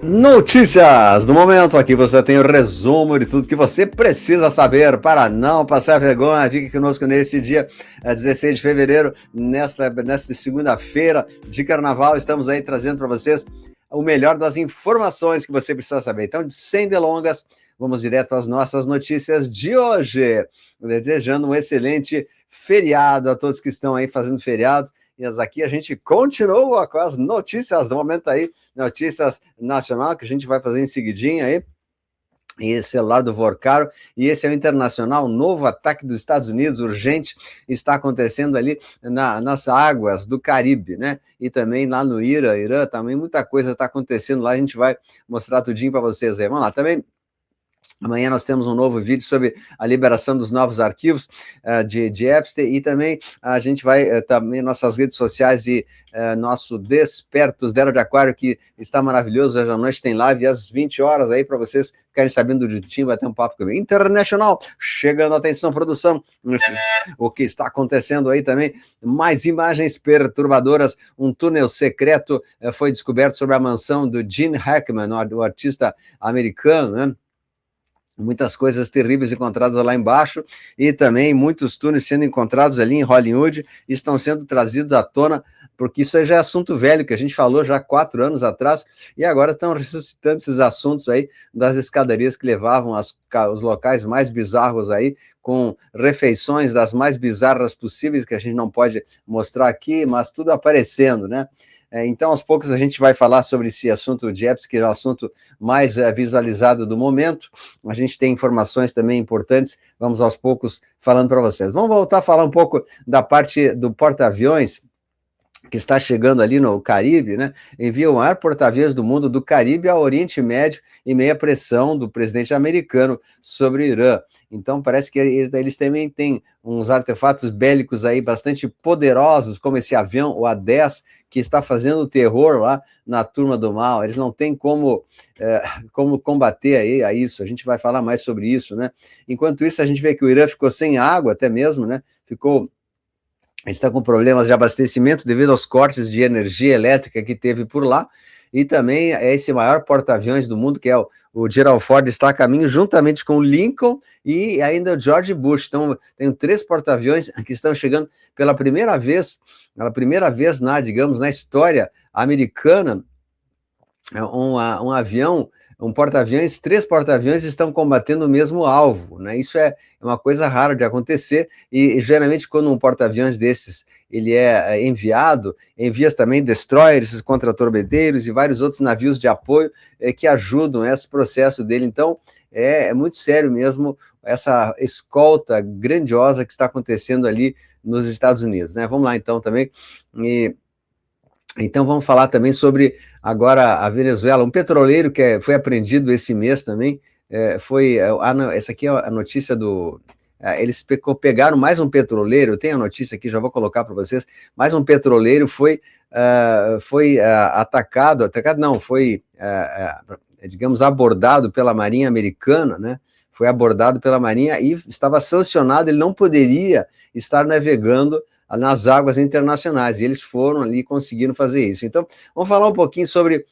Notícias do momento, aqui você tem o resumo de tudo que você precisa saber para não passar vergonha. Fique conosco nesse dia 16 de fevereiro, nesta segunda-feira de carnaval. Estamos aí trazendo para vocês o melhor das informações que você precisa saber. Então, sem delongas, vamos direto às nossas notícias de hoje. Desejando um excelente feriado a todos que estão aí fazendo feriado. E aqui a gente continua com as notícias do momento aí, notícias nacional, que a gente vai fazer em seguidinha aí, e celular do Vorcaro, e esse é o internacional, novo ataque dos Estados Unidos, urgente, está acontecendo ali nas águas do Caribe, né, e também lá no Irã também muita coisa está acontecendo lá, a gente vai mostrar tudinho para vocês aí, vamos lá, também. Amanhã nós temos um novo vídeo sobre a liberação dos novos arquivos de Epstein, e também a gente vai também nossas redes sociais e nosso Despertos Dero de Aquário, que está maravilhoso. Hoje à noite tem live às 20 horas aí para vocês ficarem sabendo do time, vai ter um papo comigo. Internacional, chegando, atenção, produção, o que está acontecendo aí também, mais imagens perturbadoras, um túnel secreto foi descoberto sobre a mansão do Gene Hackman, o artista americano, né? Muitas coisas terríveis encontradas lá embaixo, e também muitos túneis sendo encontrados ali em Hollywood, estão sendo trazidos à tona, porque isso aí já é assunto velho, que a gente falou já 4 anos atrás, e agora estão ressuscitando esses assuntos aí, das escadarias que levavam os locais mais bizarros aí, com refeições das mais bizarras possíveis, que a gente não pode mostrar aqui, mas tudo aparecendo, né? Então, aos poucos, a gente vai falar sobre esse assunto de Epstein, que é o assunto mais visualizado do momento. A gente tem informações também importantes, vamos aos poucos falando para vocês. Vamos voltar a falar um pouco da parte do porta-aviões, que está chegando ali no Caribe, né? Envia o maior porta-aviões do mundo do Caribe ao Oriente Médio em meia pressão do presidente americano sobre o Irã. Então parece que eles também têm uns artefatos bélicos aí bastante poderosos, como esse avião, o A-10, que está fazendo terror lá na turma do mal. Eles não têm como combater aí a isso. A gente vai falar mais sobre isso, né? Enquanto isso, a gente vê que o Irã ficou sem água até mesmo, né? Está com problemas de abastecimento devido aos cortes de energia elétrica que teve por lá, e também é esse maior porta-aviões do mundo, que é o Gerald Ford, está a caminho juntamente com o Lincoln e ainda o George Bush. Então, tem 3 porta-aviões que estão chegando pela primeira vez na história americana, um avião, um porta-aviões, 3 porta-aviões estão combatendo o mesmo alvo, né? Isso é uma coisa rara de acontecer, e geralmente quando um porta-aviões desses ele é enviado, envia também destroyers, contra-torpedeiros e vários outros navios de apoio que ajudam esse processo dele. Então é muito sério mesmo essa escolta grandiosa que está acontecendo ali nos Estados Unidos, né? Vamos lá então também. Então vamos falar também sobre agora a Venezuela, um petroleiro que foi apreendido esse mês também, essa aqui é a notícia do... Eles pegaram mais um petroleiro, tem a notícia aqui, já vou colocar para vocês, mais um petroleiro foi atacado não, foi, digamos, abordado pela Marinha Americana, né? Foi abordado pela Marinha e estava sancionado, ele não poderia estar navegando nas águas internacionais, e eles foram ali e conseguiram fazer isso. Então, vamos falar um pouquinho sobre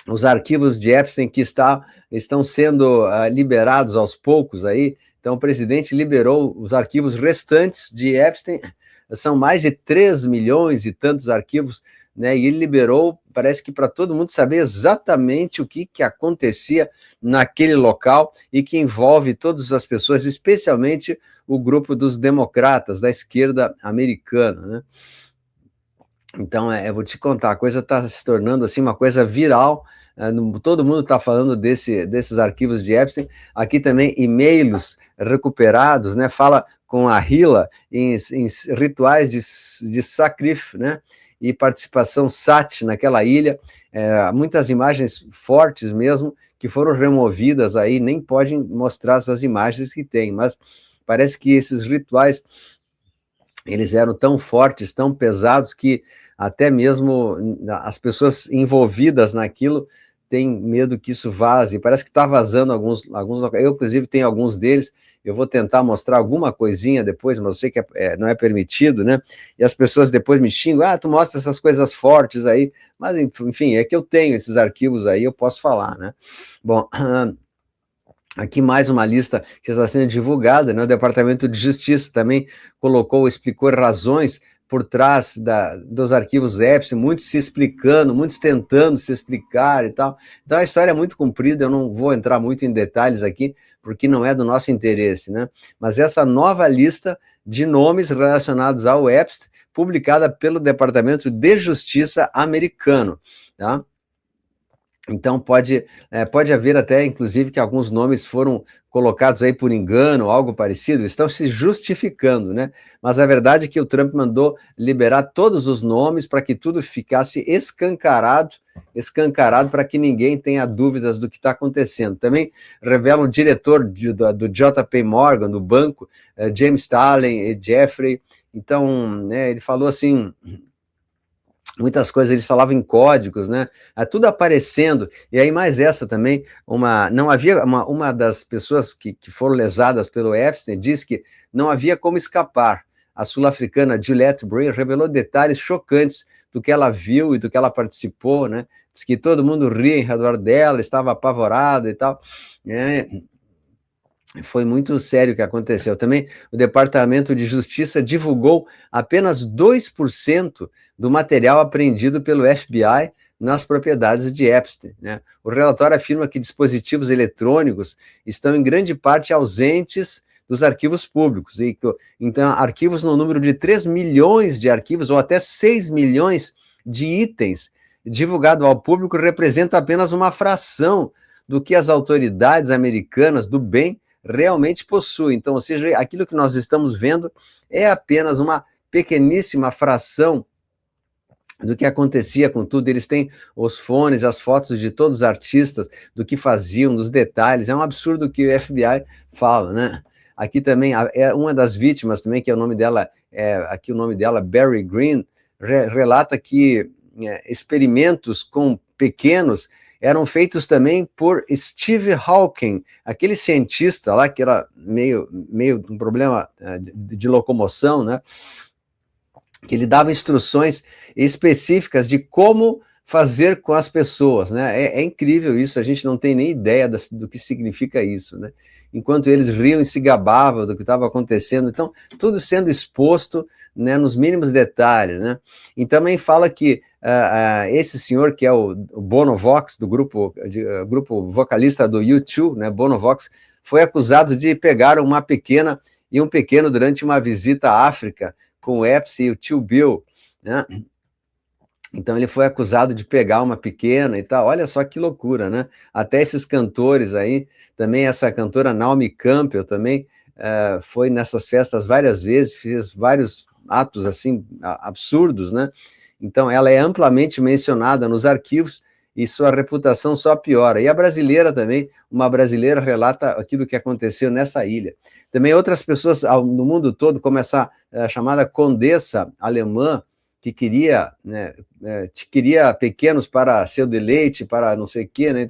os arquivos de Epstein que estão sendo liberados aos poucos aí. Então, o presidente liberou os arquivos restantes de Epstein, são mais de 3 milhões e tantos arquivos, né? E ele liberou, parece que para todo mundo saber exatamente o que acontecia naquele local, e que envolve todas as pessoas, especialmente o grupo dos democratas, da esquerda americana, né? Então, eu vou te contar, a coisa está se tornando assim uma coisa viral, todo mundo está falando desses arquivos de Epstein. Aqui também e-mails recuperados, né? Fala com a Hila em rituais de sacrifício, né? E participação sat naquela ilha, muitas imagens fortes mesmo, que foram removidas aí, nem podem mostrar essas imagens que tem, mas parece que esses rituais, eles eram tão fortes, tão pesados, que até mesmo as pessoas envolvidas naquilo tem medo que isso vaze. Parece que está vazando alguns locais. Eu, inclusive, tenho alguns deles. Eu vou tentar mostrar alguma coisinha depois, mas eu sei que não é permitido, né? E as pessoas depois me xingam, tu mostra essas coisas fortes aí. Mas, enfim, é que eu tenho esses arquivos aí, eu posso falar, né? Bom, aqui mais uma lista que está sendo divulgada, né? O Departamento de Justiça também explicou razões por trás dos arquivos Epstein, muitos se explicando, muitos tentando se explicar e tal. Então a história é muito comprida, eu não vou entrar muito em detalhes aqui, porque não é do nosso interesse, né? Mas essa nova lista de nomes relacionados ao Epstein, publicada pelo Departamento de Justiça americano, tá? Então pode haver até, inclusive, que alguns nomes foram colocados aí por engano, algo parecido, estão se justificando, né? Mas a verdade é que o Trump mandou liberar todos os nomes para que tudo ficasse escancarado para que ninguém tenha dúvidas do que está acontecendo. Também revela o diretor do JP Morgan, do banco, James Stalin e Jeffrey. Então, né, ele falou assim... Muitas coisas eles falavam em códigos, né? Tudo aparecendo. E aí, mais essa também, não havia uma das pessoas que foram lesadas pelo Epstein disse que não havia como escapar. A sul-africana Juliette Bray revelou detalhes chocantes do que ela viu e do que ela participou, né? Diz que todo mundo ria em redor dela, estava apavorada e tal. Foi muito sério o que aconteceu. Também o Departamento de Justiça divulgou apenas 2% do material apreendido pelo FBI nas propriedades de Epstein, né? O relatório afirma que dispositivos eletrônicos estão em grande parte ausentes dos arquivos públicos. Então, arquivos no número de 3 milhões de arquivos, ou até 6 milhões de itens divulgado ao público, representa apenas uma fração do que as autoridades americanas do bem realmente possui. Então, ou seja, aquilo que nós estamos vendo é apenas uma pequeníssima fração do que acontecia com tudo. Eles têm os fones, as fotos de todos os artistas, do que faziam, dos detalhes. É um absurdo o que o FBI fala, né? Aqui também, é uma das vítimas também, que é o nome dela, aqui o nome dela, Barry Green, relata que experimentos com pequenos eram feitos também por Steve Hawking, aquele cientista lá que era meio um problema de locomoção, né? Que ele dava instruções específicas de como fazer com as pessoas, né? É incrível isso, a gente não tem nem ideia do que significa isso, né? Enquanto eles riam e se gabavam do que estava acontecendo, então, tudo sendo exposto, né, nos mínimos detalhes, né? E também fala que esse senhor, que é o Bono Vox, do grupo vocalista do U2, né, Bono Vox, foi acusado de pegar uma pequena e um pequeno durante uma visita à África, com o Epstein e o tio Bill, né? Então ele foi acusado de pegar uma pequena e tal. Olha só que loucura, né? Até esses cantores aí, também essa cantora Naomi Campbell também foi nessas festas várias vezes, fez vários atos assim absurdos, né? Então ela é amplamente mencionada nos arquivos e sua reputação só piora. E a brasileira também, uma brasileira relata aquilo que aconteceu nessa ilha. Também outras pessoas no mundo todo, como essa chamada condessa alemã, que queria, né, queria pequenos para seu deleite, para não sei o quê, né?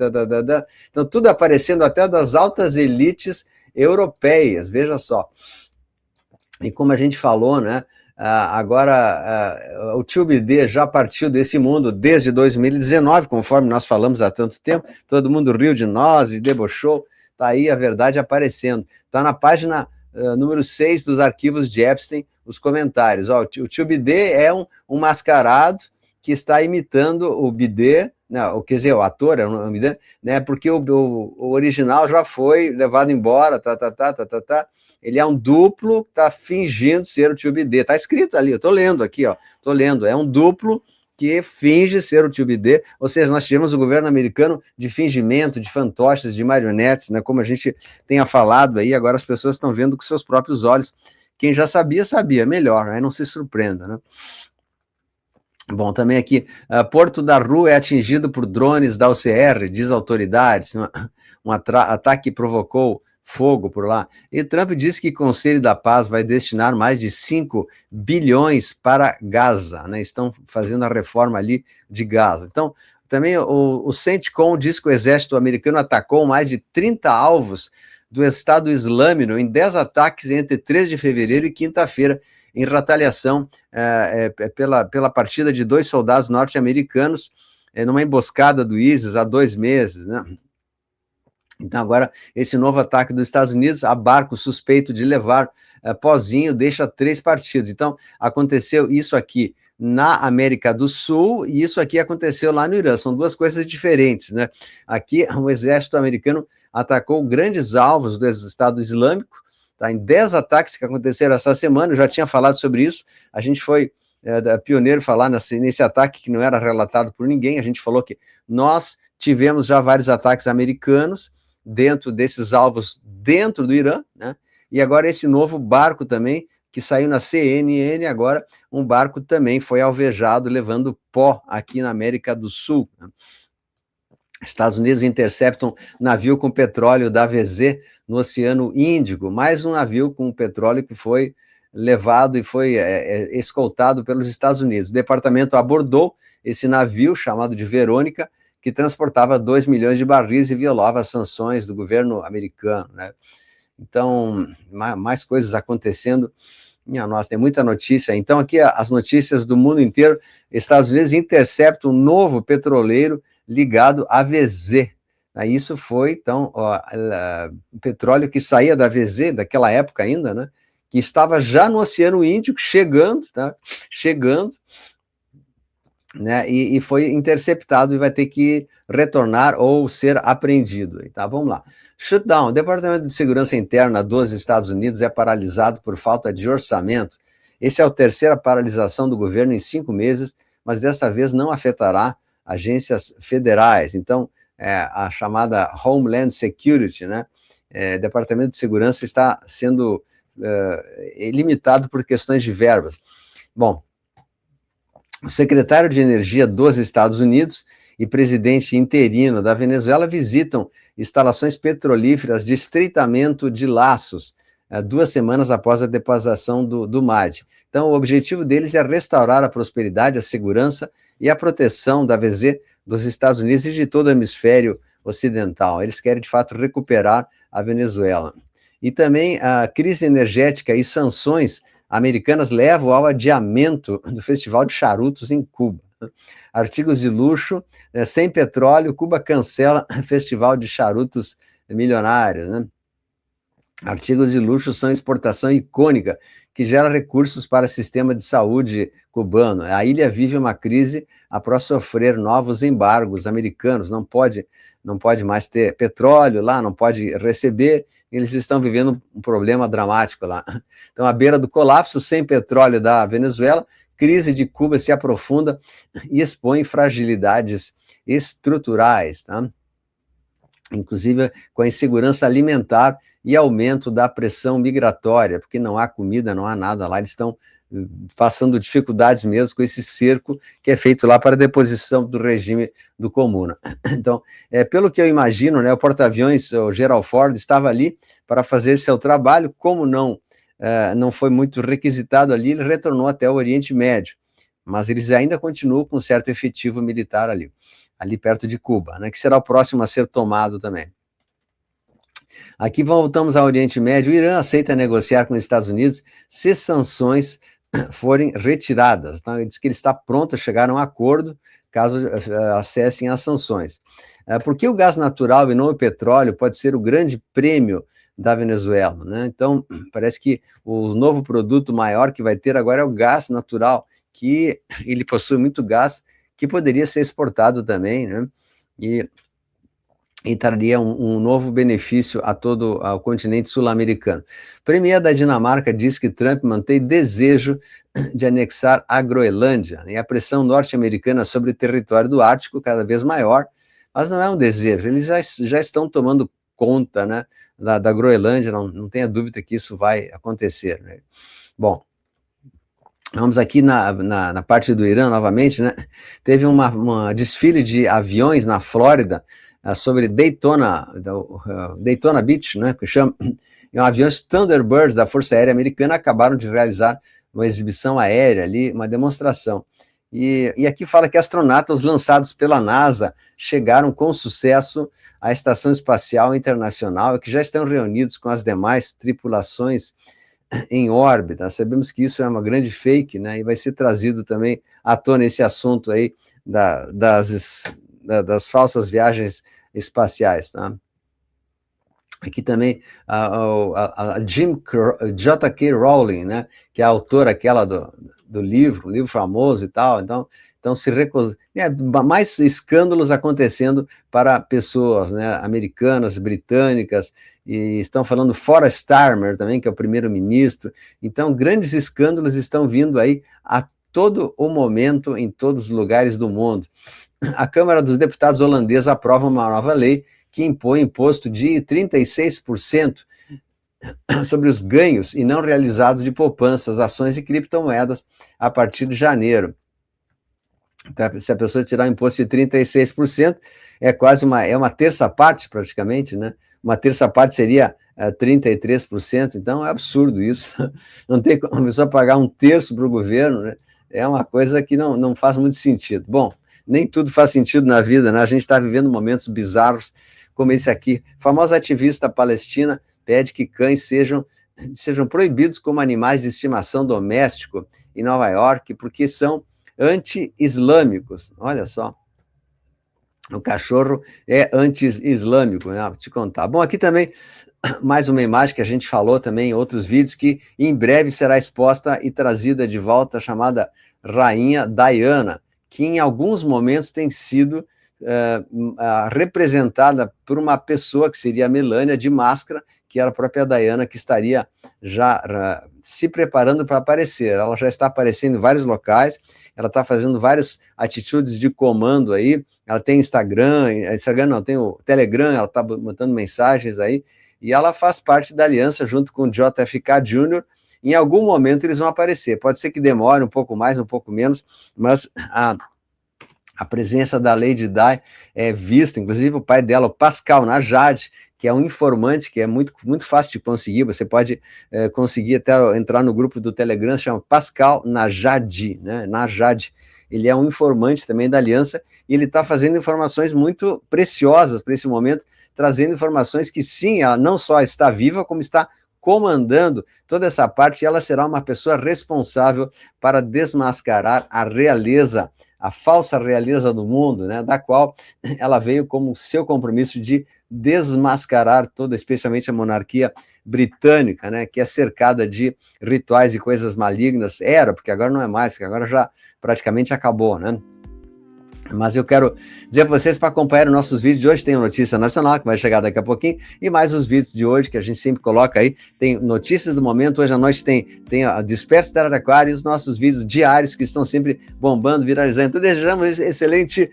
Então, tudo aparecendo até das altas elites europeias, veja só. E como a gente falou, né? Agora, o tio BD já partiu desse mundo desde 2019, conforme nós falamos há tanto tempo, todo mundo riu de nós e debochou, tá aí a verdade aparecendo. Tá na página número 6 dos arquivos de Epstein, os comentários. Ó, o tio BD é um mascarado que está imitando o BD, não, quer dizer, o ator, né, porque o original já foi levado embora, ele é um duplo que está fingindo ser o tio BD, está escrito ali, eu estou lendo aqui, ó, é um duplo que finge ser o tio BD, ou seja, nós tivemos o governo americano de fingimento, de fantoches, de marionetes, né, como a gente tenha falado aí, agora as pessoas estão vendo com seus próprios olhos, quem já sabia, melhor, né, não se surpreenda, né. Bom, também aqui, Porto da Rua é atingido por drones da UCR, diz autoridades, um ataque provocou fogo por lá. E Trump disse que o Conselho da Paz vai destinar mais de 5 bilhões para Gaza, né? Estão fazendo a reforma ali de Gaza. Então, Também o CENTCOM diz que o exército americano atacou mais de 30 alvos do Estado Islâmico em 10 ataques entre 3 de fevereiro e quinta-feira, em retaliação pela partida de 2 soldados norte-americanos numa emboscada do ISIS há 2 meses, né? Então, agora, esse novo ataque dos Estados Unidos a barco suspeito de levar pozinho deixa 3 partidos. Então, aconteceu isso aqui na América do Sul e isso aqui aconteceu lá no Irã. São 2 coisas diferentes, né? Aqui, o exército americano atacou grandes alvos do Estado Islâmico, tá? Em 10 ataques que aconteceram essa semana. Eu já tinha falado sobre isso. A gente foi pioneiro falar nesse ataque que não era relatado por ninguém. A gente falou que nós tivemos já vários ataques americanos dentro desses alvos dentro do Irã, né? E agora esse novo barco também, que saiu na CNN, agora um barco também foi alvejado, levando pó aqui na América do Sul, né? Estados Unidos interceptam navio com petróleo da AVZ no Oceano Índico, mais um navio com petróleo que foi levado e foi escoltado pelos Estados Unidos. O departamento abordou esse navio, chamado de Verônica, que transportava 2 milhões de barris e violava as sanções do governo americano, né? Então, mais coisas acontecendo. Minha nossa, tem muita notícia. Então, aqui as notícias do mundo inteiro. Estados Unidos intercepta um novo petroleiro ligado à AVZ. Isso foi, então, petróleo que saía da AVZ, daquela época ainda, né? Que estava já no Oceano Índico, chegando, tá? Chegando, né, e foi interceptado e vai ter que retornar ou ser apreendido. Tá, vamos lá. Shutdown. O Departamento de Segurança Interna dos Estados Unidos é paralisado por falta de orçamento. Essa é a 3ª paralisação do governo em 5 meses, mas dessa vez não afetará agências federais. Então, a chamada Homeland Security, né, Departamento de Segurança está sendo limitado por questões de verbas. Bom, o secretário de Energia dos Estados Unidos e presidente interino da Venezuela visitam instalações petrolíferas de estreitamento de laços, 2 semanas após a deposição do MAD. Então, o objetivo deles é restaurar a prosperidade, a segurança e a proteção da AVZ dos Estados Unidos e de todo o hemisfério ocidental. Eles querem, de fato, recuperar a Venezuela. E também a crise energética e sanções americanas levam ao adiamento do Festival de Charutos em Cuba. Artigos de luxo, sem petróleo, Cuba cancela Festival de Charutos milionários, né? Artigos de luxo são exportação icônica, que gera recursos para o sistema de saúde cubano. A ilha vive uma crise após sofrer novos embargos americanos, não pode mais ter petróleo lá, não pode receber, eles estão vivendo um problema dramático lá. Então, à beira do colapso, sem petróleo da Venezuela, crise de Cuba se aprofunda e expõe fragilidades estruturais, tá? Inclusive com a insegurança alimentar e aumento da pressão migratória, porque não há comida, não há nada lá, eles estão passando dificuldades mesmo com esse cerco que é feito lá para a deposição do regime do Comuna. Então, pelo que eu imagino, né, o porta-aviões, o Gerald Ford, estava ali para fazer seu trabalho, como não foi muito requisitado ali, ele retornou até o Oriente Médio, mas eles ainda continuam com um certo efetivo militar ali perto de Cuba, né, que será o próximo a ser tomado também. Aqui voltamos ao Oriente Médio. O Irã aceita negociar com os Estados Unidos se sanções forem retiradas. Tá? Ele diz que ele está pronto a chegar a um acordo caso acessem as sanções. Porque o gás natural e não o petróleo pode ser o grande prêmio da Venezuela, né? Então, parece que o novo produto maior que vai ter agora é o gás natural, que ele possui muito gás, que poderia ser exportado também, né? E traria um novo benefício a todo o continente sul-americano. Premier da Dinamarca diz que Trump mantém desejo de anexar a Groenlândia, e a pressão norte-americana sobre o território do Ártico cada vez maior, mas não é um desejo, eles já estão tomando conta, né, da Groenlândia, não tenha dúvida que isso vai acontecer, né? Bom, vamos aqui na parte do Irã novamente, né? Teve uma desfile de aviões na Flórida, sobre Daytona Beach, né, que chama, e aviões Thunderbirds da Força Aérea Americana acabaram de realizar uma exibição aérea ali, uma demonstração. E aqui fala que astronautas lançados pela NASA chegaram com sucesso à Estação Espacial Internacional e que já estão reunidos com as demais tripulações em órbita. Sabemos que isso é uma grande fake, né? E vai ser trazido também à tona esse assunto aí das falsas viagens espaciais, tá? Aqui também a J.K. Rowling, né, que é a autora aquela do livro, um livro famoso e tal, então se recusa, mais escândalos acontecendo para pessoas, né, americanas, britânicas, e estão falando fora Starmer também, que é o primeiro-ministro, então grandes escândalos estão vindo aí a todo o momento, em todos os lugares do mundo. A Câmara dos Deputados holandesa aprova uma nova lei que impõe imposto de 36% sobre os ganhos e não realizados de poupanças, ações e criptomoedas a partir de janeiro. Então, se a pessoa tirar um imposto de 36%, é quase uma terça parte, praticamente, né? Uma terça parte seria 33%, então é absurdo isso. Não tem como a pessoa pagar um terço para o governo, né? É uma coisa que não faz muito sentido. Bom, nem tudo faz sentido na vida, né? A gente está vivendo momentos bizarros, como esse aqui. Famosa ativista palestina pede que cães sejam proibidos como animais de estimação doméstico em Nova York, porque são anti-islâmicos. Olha só. O cachorro é anti-islâmico, né? Vou te contar. Bom, aqui também mais uma imagem que a gente falou também em outros vídeos, que em breve será exposta e trazida de volta, chamada Rainha Diana, que em alguns momentos tem sido representada por uma pessoa que seria a Melania, de máscara, que era a própria Diana, que estaria já se preparando para aparecer. Ela já está aparecendo em vários locais, ela está fazendo várias atitudes de comando aí, ela tem Instagram não, tem o Telegram, ela está mandando mensagens aí, e ela faz parte da aliança junto com o JFK Jr., em algum momento eles vão aparecer, pode ser que demore um pouco mais, um pouco menos, mas a presença da Lady Di é vista, inclusive o pai dela, o Pascal Najad, que é um informante, que é muito, muito fácil de conseguir, você pode conseguir até entrar no grupo do Telegram, chama Pascal Najad, né? Najad. Ele é um informante também da aliança, e ele está fazendo informações muito preciosas para esse momento, trazendo informações que sim, ela não só está viva, como está comandando toda essa parte, e ela será uma pessoa responsável para desmascarar a realeza, a falsa realeza do mundo, né, da qual ela veio como seu compromisso de desmascarar toda, especialmente a monarquia britânica, né, que é cercada de rituais e coisas malignas, porque agora não é mais, porque agora já praticamente acabou, né? Mas eu quero dizer para vocês, para acompanhar os nossos vídeos de hoje, tem a Notícia Nacional, que vai chegar daqui a pouquinho, e mais os vídeos de hoje, que a gente sempre coloca aí, tem notícias do momento, hoje à noite tem a Disperso da Araraquara e os nossos vídeos diários, que estão sempre bombando, viralizando. Então desejamos excelente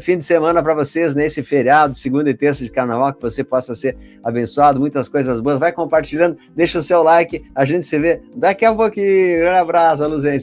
fim de semana para vocês, nesse feriado, segunda e terça de carnaval, que você possa ser abençoado, muitas coisas boas, vai compartilhando, deixa o seu like, a gente se vê daqui a pouquinho, grande abraço, Luzente.